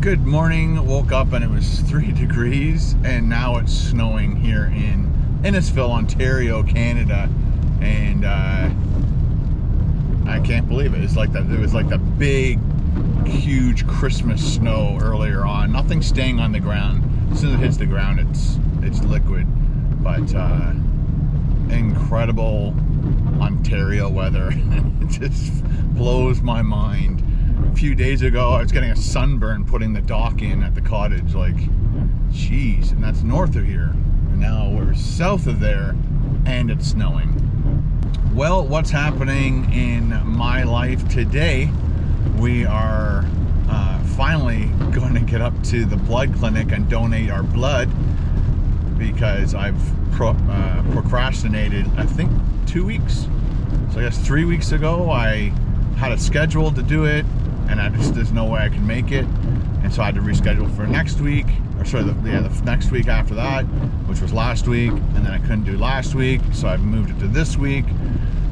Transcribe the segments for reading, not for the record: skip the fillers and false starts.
Good morning. Woke up and it was 3 degrees, and now it's snowing here in Innisfil, Ontario, Canada, and I can't believe it. It's like that. It was like the big, huge Christmas snow earlier on. Nothing staying on the ground. As soon as it hits the ground, it's liquid. But incredible Ontario weather. It just blows my mind. A few days ago, I was getting a sunburn putting the dock in at the cottage. Like, geez, and that's north of here. And now we're south of there, and it's snowing. Well, what's happening in my life today? We are finally going to get up to the blood clinic and donate our blood, because I've procrastinated, I think, 2 weeks. So I guess 3 weeks ago, I had a schedule to do it, and there's no way I can make it, and so I had to reschedule for next week, or sorry, the next week after that, which was last week, and then I couldn't do last week, so I moved it to this week,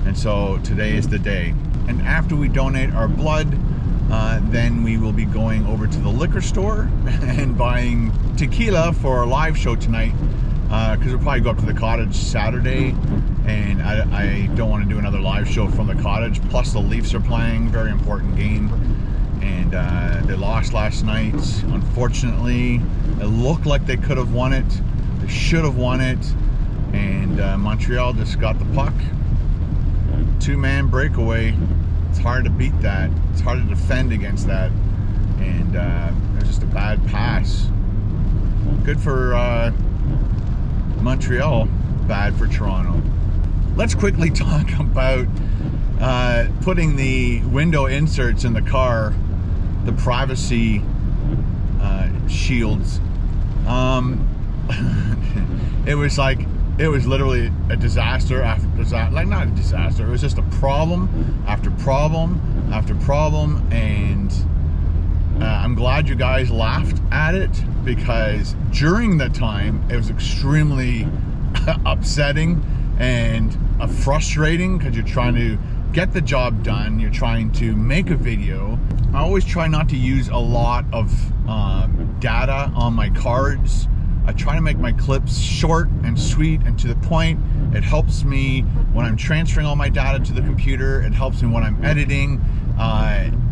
and so today is the day. And after we donate our blood, then we will be going over to the liquor store and buying tequila for our live show tonight, because we'll probably go up to the cottage Saturday, and I don't want to do another live show from the cottage. Plus the Leafs are playing, very important game, and they lost last night, unfortunately. It looked like they could have won it. They should have won it, and Montreal just got the puck. Two-man breakaway. It's hard to beat that. It's hard to defend against that, and it was just a bad pass. Good for Montreal, bad for Toronto. Let's quickly talk about putting the window inserts in the car, the privacy shields. It was literally a disaster after disaster. Like, not a disaster, it was just a problem after problem after problem, and I'm glad you guys laughed at it, because during the time it was extremely upsetting and frustrating, because you're trying to get the job done, you're trying to make a video. I always try not to use a lot of data on my cards. I try to make my clips short and sweet and to the point. It helps me when I'm transferring all my data to the computer. It helps me when I'm editing.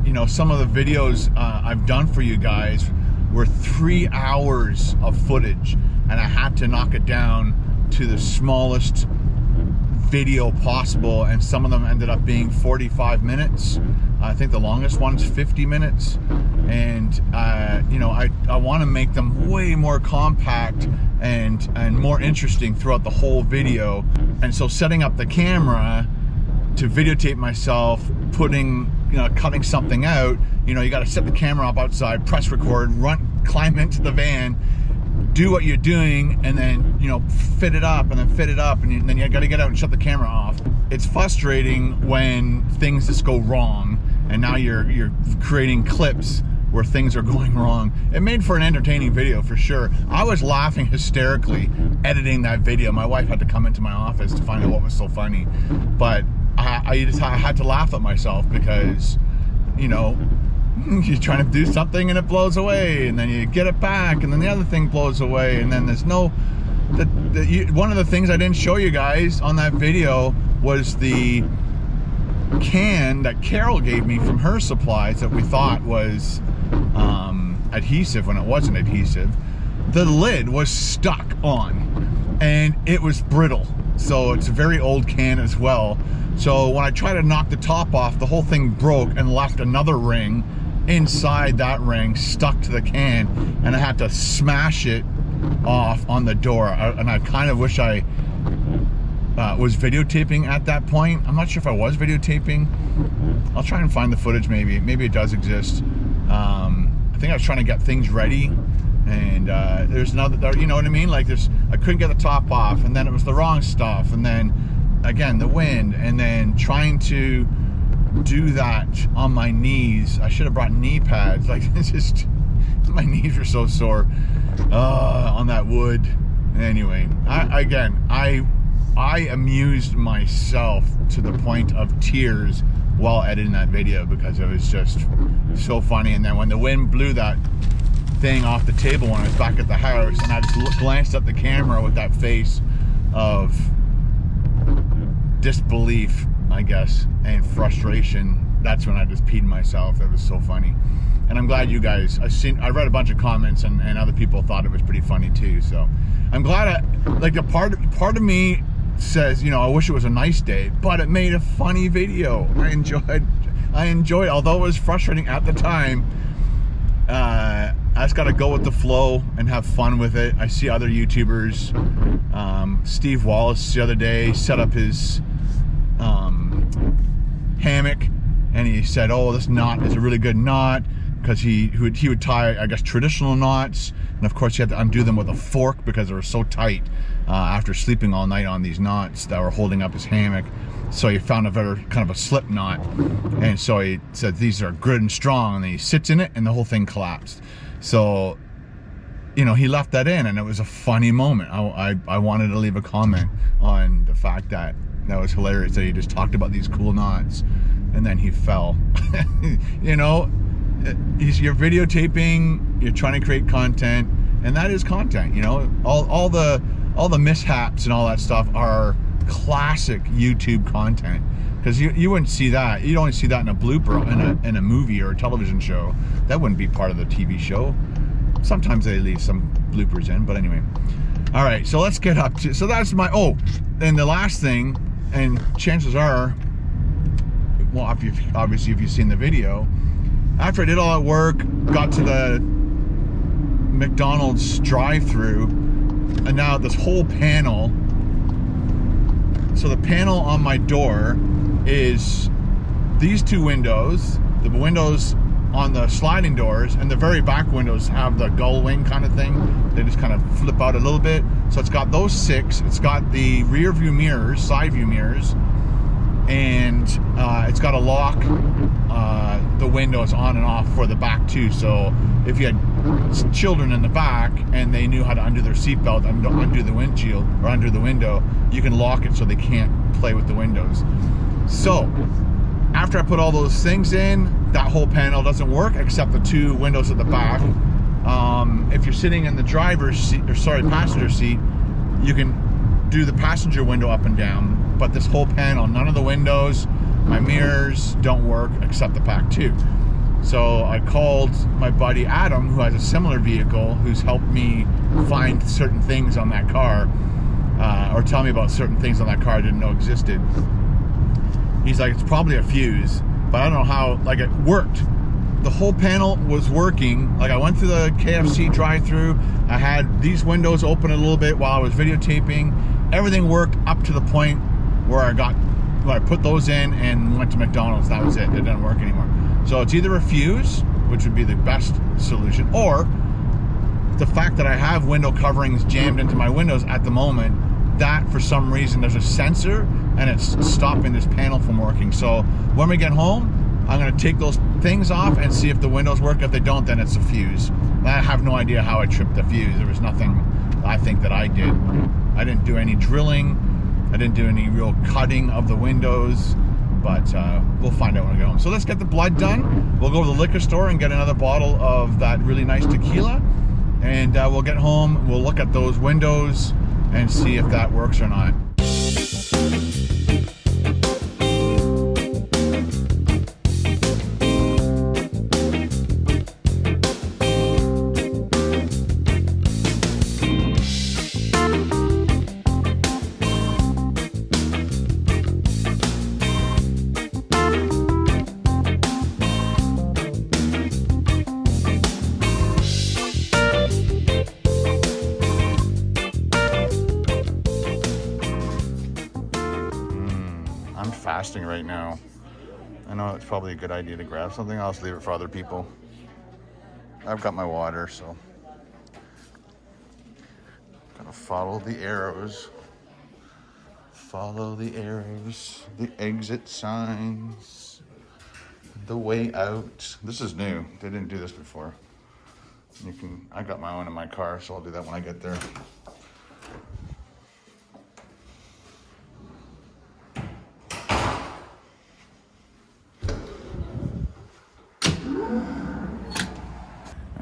You know, some of the videos I've done for you guys were 3 hours of footage, and I had to knock it down to the smallest video possible, and some of them ended up being 45 minutes. I think the longest one's 50 minutes, and you know, I want to make them way more compact and more interesting throughout the whole video. And so setting up the camera to videotape myself cutting something out, you know, you got to set the camera up outside, press record, climb into the van, do what you're doing, and then, you know, fit it up, and then you got to get out and shut the camera off. It's frustrating when things just go wrong, and now you're creating clips where things are going wrong. It made for an entertaining video for sure. I was laughing hysterically editing that video. My wife had to come into my office to find out what was so funny, but I had to laugh at myself, because, you know, you're trying to do something and it blows away, and then you get it back, and then the other thing blows away, and then there's no... one of the things I didn't show you guys on that video was the can that Carol gave me from her supplies that we thought was adhesive when it wasn't adhesive. The lid was stuck on, and it was brittle, so it's a very old can as well. So when I tried to knock the top off, the whole thing broke and left another ring inside that ring stuck to the can, and I had to smash it off on the door. And I kind of wish I was videotaping at that point. I'm not sure if I was videotaping. I'll try and find the footage. Maybe it does exist. I think I was trying to get things ready, and there's another, you know what I mean, like I couldn't get the top off, and then it was the wrong stuff, and then again the wind, and then trying to do that on my knees. I should have brought knee pads. Like, it's just, my knees were so sore on that wood. Anyway, I amused myself to the point of tears while editing that video, because it was just so funny. And then when the wind blew that thing off the table when I was back at the house, and I just glanced at the camera with that face of disbelief, I guess, and frustration. That's when I just peed myself. It was so funny. And I'm glad you guys, I read a bunch of comments, and other people thought it was pretty funny too. So I'm glad the part of me says, you know, I wish it was a nice day, but it made a funny video. I enjoyed, although it was frustrating at the time. I just got to go with the flow and have fun with it. I see other YouTubers. Steve Wallace the other day set up his hammock, and he said, oh, this knot is a really good knot, because he would tie, I guess, traditional knots, and of course he had to undo them with a fork because they were so tight after sleeping all night on these knots that were holding up his hammock. So he found a better kind of a slip knot, and so he said these are good and strong, and then he sits in it and the whole thing collapsed. So, you know, he left that in, and it was a funny moment. I wanted to leave a comment on the fact that was hilarious, that he just talked about these cool knots and then he fell. You know, you're videotaping, you're trying to create content, and that is content. You know, all the mishaps and all that stuff are classic YouTube content, because you wouldn't see that. You'd only see that in a blooper in a movie or a television show. That wouldn't be part of the TV show. Sometimes they leave some bloopers in, but anyway. All right, so let's get up to, so that's my, and the last thing, and chances are, well, obviously if you've seen the video, after I did all that work, got to the McDonald's drive-through, and now this whole panel, so the panel on my door is these two windows, the windows on the sliding doors, and the very back windows have the gull wing kind of thing. They just kind of flip out a little bit. So it's got those 6. It's got the rear view mirrors, side view mirrors, and it's got to lock the windows on and off for the back too. So if you had children in the back and they knew how to undo their seatbelt, undo the windshield or undo the window, you can lock it so they can't play with the windows. So after I put all those things in, that whole panel doesn't work except the 2 windows at the back. If you're sitting in the driver's seat, or sorry, passenger seat, you can do the passenger window up and down, but this whole panel, none of the windows, my mirrors don't work except the back 2. So I called my buddy Adam, who has a similar vehicle, who's helped me find certain things on that car, or tell me about certain things on that car I didn't know existed. He's like, it's probably a fuse, but I don't know how, like, it worked. The whole panel was working. Like, I went through the KFC drive-thru, I had these windows open a little bit while I was videotaping. Everything worked up to the point where I put those in and went to McDonald's. That was it. It didn't work anymore. So it's either a fuse, which would be the best solution, or the fact that I have window coverings jammed into my windows at the moment, that for some reason there's a sensor and it's stopping this panel from working. So when we get home, I'm going to take those things off and see if the windows work. If they don't, then it's a fuse. I have no idea how I tripped the fuse. There was nothing I think that I did. I didn't do any drilling. I didn't do any real cutting of the windows, but we'll find out when we get home. So let's get the blood done. We'll go to the liquor store and get another bottle of that really nice tequila, and we'll get home. We'll look at those windows and see if that works or not. Fasting right now. I know it's probably a good idea to grab something. I'll just leave it for other people. I've got my water, so gotta follow the arrows. Follow the arrows, the exit signs, the way out. This is new. They didn't do this before. I got my own in my car, so I'll do that when I get there.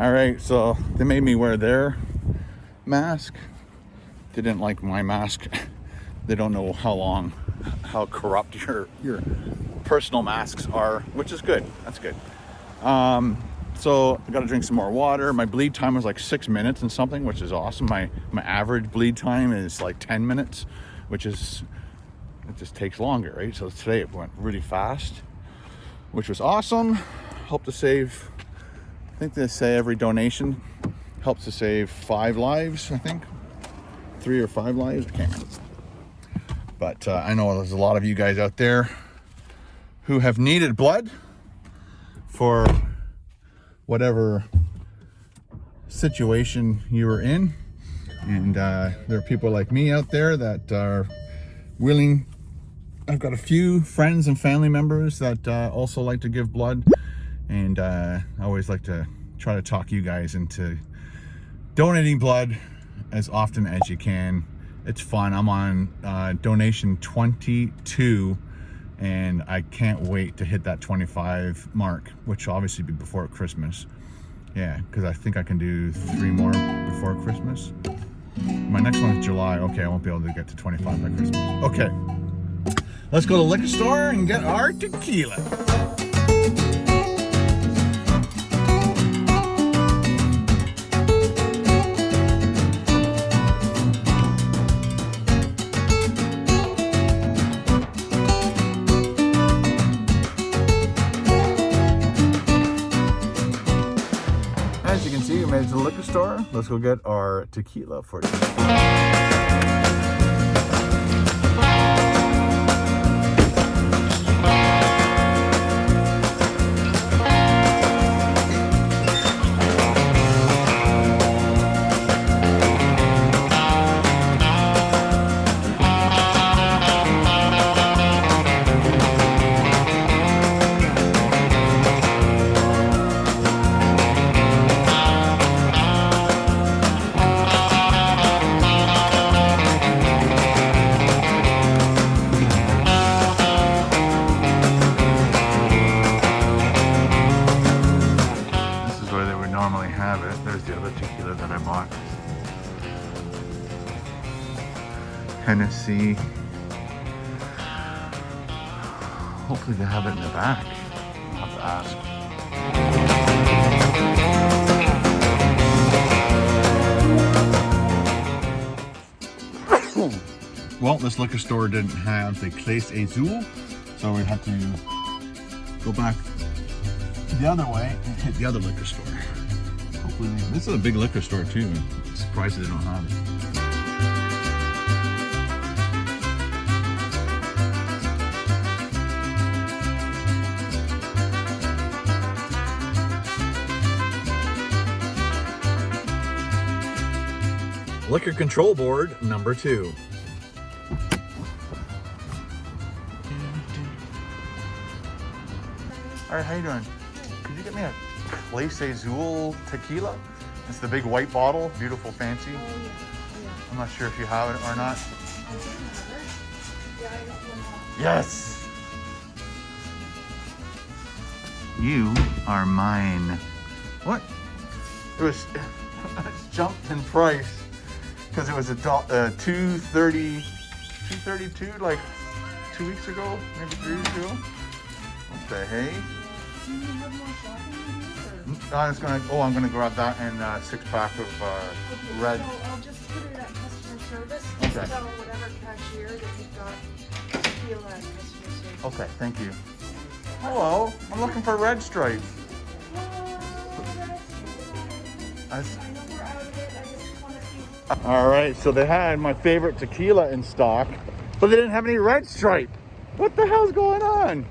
All right, so they made me wear their mask. They didn't like my mask. They don't know how corrupt your personal masks are, which is good. That's good. So I got to drink some more water. My bleed time was like 6 minutes and something, which is awesome. My average bleed time is like 10 minutes, which is, it just takes longer, right? So today it went really fast, which was awesome. Helped to save, I think they say every donation helps to save 5 lives, I think. 3 or 5 lives, I can't remember. But I know there's a lot of you guys out there who have needed blood for whatever situation you were in. And there are people like me out there that are willing. I've got a few friends and family members that also like to give blood. And I always like to try to talk you guys into donating blood as often as you can. It's fun. I'm on donation 22. And I can't wait to hit that 25 mark, which will obviously be before Christmas. Yeah, because I think I can do 3 more before Christmas. My next one is July. Okay, I won't be able to get to 25 by Christmas. Okay, let's go to the liquor store and get our tequila. As you can see, we made it to the liquor store. Let's go get our tequila for today. Normally have it. There's the other tequila that I bought. Hennessy. Hopefully they have it in the back. I'll have to ask. Well, this liquor store didn't have the Clase Azul, so we had to go back the other way and hit the other liquor store. Hopefully, this is a big liquor store too. I'm surprised they don't have it. Liquor Control Board number 2. All right, how you doing? Could you get me a Clase Azul tequila? It's the big white bottle, beautiful, fancy. Oh, yeah. I'm not sure if you have it or not. Yes! You are mine. What? It was jumped in price because it was $2.32 like 2 weeks ago, maybe 3 weeks ago. What the hey? Do you have more shopping to do? I'm gonna grab that and 6-pack of red. So I'll just put it at customer service. Okay. Just tell whatever cashier that you've got tequila at customer service. Okay, thank you. Hello, I'm looking for Red Stripe. I know we're out of it. I just want to see. All right, so they had my favorite tequila in stock, but they didn't have any Red Stripe. What the hell's going on?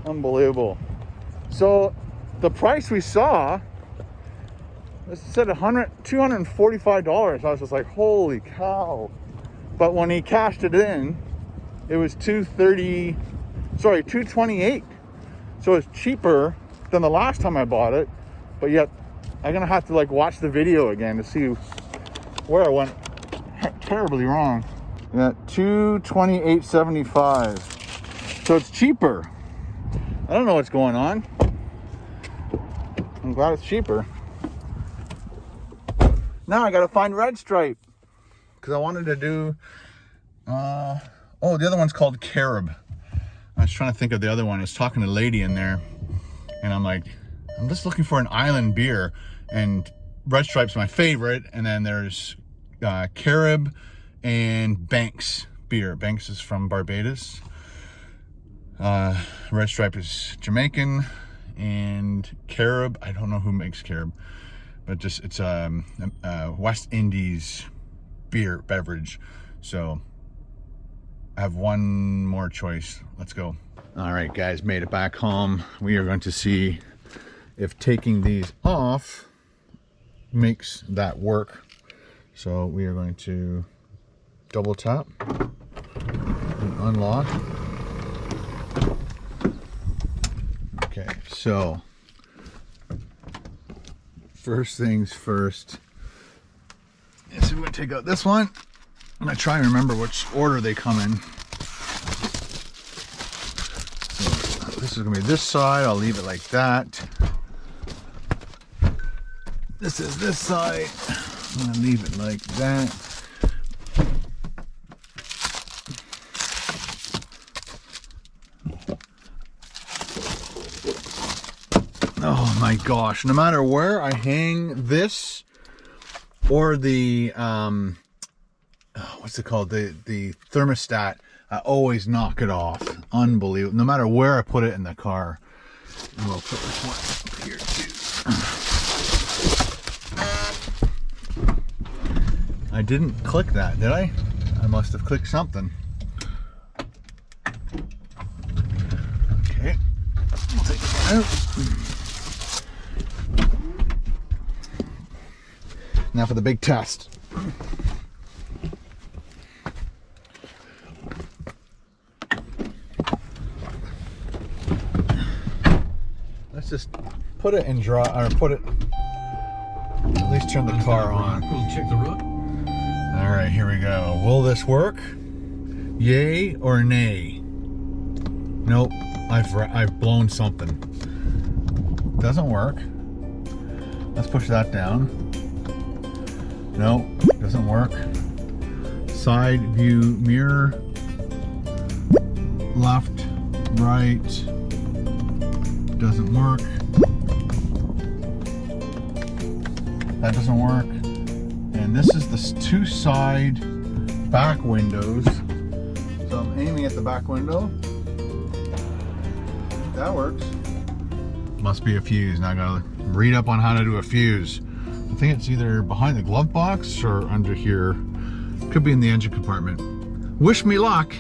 Unbelievable. So the price we saw, it said $245. I was just like, holy cow. But when he cashed it in, it was $228. So it's cheaper than the last time I bought it, but yet I'm gonna have to like watch the video again to see where I went terribly wrong. Yeah, $228.75. So it's cheaper. I don't know what's going on, I'm glad it's cheaper. Now I gotta find red stripe. Because I wanted to do, oh, the other one's called Carib. I was trying to think of the other one. I was talking to a lady in there, and I'm like, I'm just looking for an island beer, and red stripe's my favorite, and then there's Carib and Banks beer. Banks is from Barbados. Red stripe is Jamaican, and Carib, I don't know who makes Carib, but just it's West Indies beverage. So I have one more choice. Let's go. All right, guys, made it back home. We are going to see if taking these off makes that work. So we are going to double tap and unlock. Okay, so first things first. So we're going to take out this one. I'm going to try and remember which order they come in. So this is going to be this side. I'll leave it like that. This is this side. I'm going to leave it like that. Oh my gosh, no matter where I hang this or the what's it called, the thermostat, I always knock it off. Unbelievable. No matter where I put it in the car. And we'll put this one up here too. I didn't click that, did I? I must have clicked something. Okay, we'll take it out. Now for the big test. Let's just put it in dry, or put it, at least turn the car on. We'll check the road. All right, here we go. Will this work? Yay or nay? Nope, I've blown something. Doesn't work. Let's push that down. Nope, doesn't work. Side view mirror. Left, right. Doesn't work. That doesn't work. And this is the two side back windows. So I'm aiming at the back window. That works. Must be a fuse. Now I gotta read up on how to do a fuse. I think it's either behind the glove box or under here. Could be in the engine compartment. Wish me luck.